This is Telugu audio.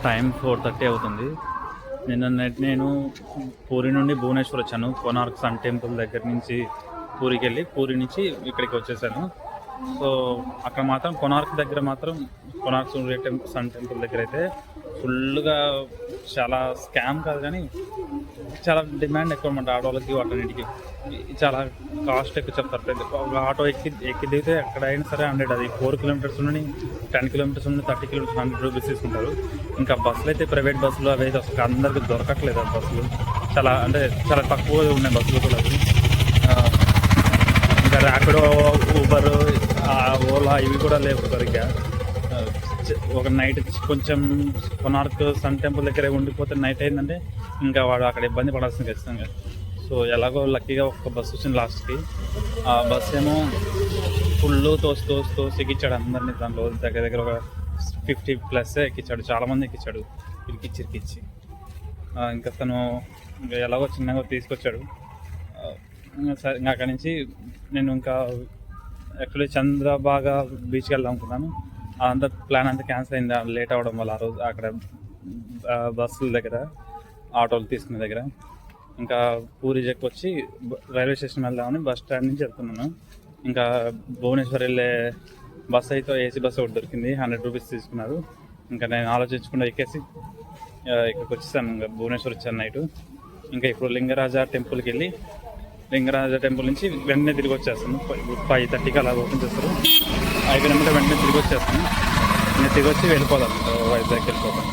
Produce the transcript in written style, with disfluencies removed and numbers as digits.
టైం 4:30 అవుతుంది. నిన్న నైట్ నేను పూరి నుండి భువనేశ్వర్ వచ్చాను. కోనార్క్ సన్ టెంపుల్ దగ్గర నుంచి పూరికి వెళ్ళి పూరి నుంచి ఇక్కడికి వచ్చేసాను. సో అక్కడ మాత్రం కోనార్క్ దగ్గర మాత్రం కోనార్క్ సన్ టెంపుల్ దగ్గర అయితే ఫుల్గా చాలా స్కామ్ కాదు కానీ చాలా డిమాండ్ ఎక్కువ అనమాట. ఆటోలకి వాటన్నిటికి చాలా కాస్ట్ ఎక్కువ చెప్తారు. ఒక ఆటో ఎక్కి దిగితే ఎక్కడైనా సరే 100, అది 4 కిలోమీటర్స్ నుండి 10 కిలోమీటర్స్ నుండి 30 కిలోమీటర్స్ 100 రూపీస్ తీసుకుంటారు. ఇంకా బస్సులు అయితే ప్రైవేట్ బస్సులు అవి అయితే అసలు అందరికి దొరకట్లేదు. ఆ బస్సులు చాలా తక్కువగా ఉన్నాయి బస్సులు కూడా. అవి ఇంకా ర్యాపిడో, ఊబర్, ఓలా ఇవి కూడా లేవు సరిగ్గా. ఒక నైట్ కొంచెం కోనార్క్ సన్ టెంపుల్ దగ్గర ఉండిపోతే నైట్ అయిందంటే ఇంకా వాడు అక్కడ ఇబ్బంది పడాల్సింది ఖచ్చితంగా. సో ఎలాగో లక్కీగా ఒక బస్సు వచ్చింది లాస్ట్కి. ఆ బస్సు ఏమో ఫుల్ తోసి ఎక్కించాడు అందరినీ. దాంట్లో దగ్గర ఒక 50+ ఎక్కించాడు, చాలామంది ఎక్కించాడు ఇరికిచ్చి. ఇంకా తను ఇంకా ఎలాగో చిన్నగా తీసుకొచ్చాడు. సరే ఇంకా అక్కడి నుంచి నేను ఇంకా యాక్చువల్లీ చంద్రబాగా బీచ్కి వెళ్దాం అనుకున్నాను. అంతా ప్లాన్ అంతా క్యాన్సిల్ అయింది లేట్ అవ్వడం వల్ల. ఆ రోజు అక్కడ బస్సుల దగ్గర, ఆటోలు తీసుకునే దగ్గర ఇంకా పూరి వచ్చి రైల్వే స్టేషన్ వెళ్దామని బస్ స్టాండ్ నుంచి వెళ్తున్నాను. ఇంకా భువనేశ్వర్ వెళ్ళే బస్ అయితే ఏసీ బస్సు ఒకటి దొరికింది, 100 రూపీస్ తీసుకున్నారు. ఇంకా నేను ఆలోచించకుండా ఎక్కేసి ఇక్కడికి వచ్చేసాను. ఇంకా భువనేశ్వర్ వచ్చాను నైట్. ఇంకా ఇప్పుడు లింగరాజ టెంపుల్కి వెళ్ళి లింగరాజ టెంపుల్ నుంచి వెంటనే తిరిగి వచ్చేస్తాను. 5:30కి అలా ఓపెన్ చేస్తారు. అయిపోయినప్పుడు వెంటనే తిరిగి వచ్చేస్తాను. నేను తిరిగి వచ్చి వెళ్ళిపోదాం, వైజాగ్కి వెళ్ళిపోతాను.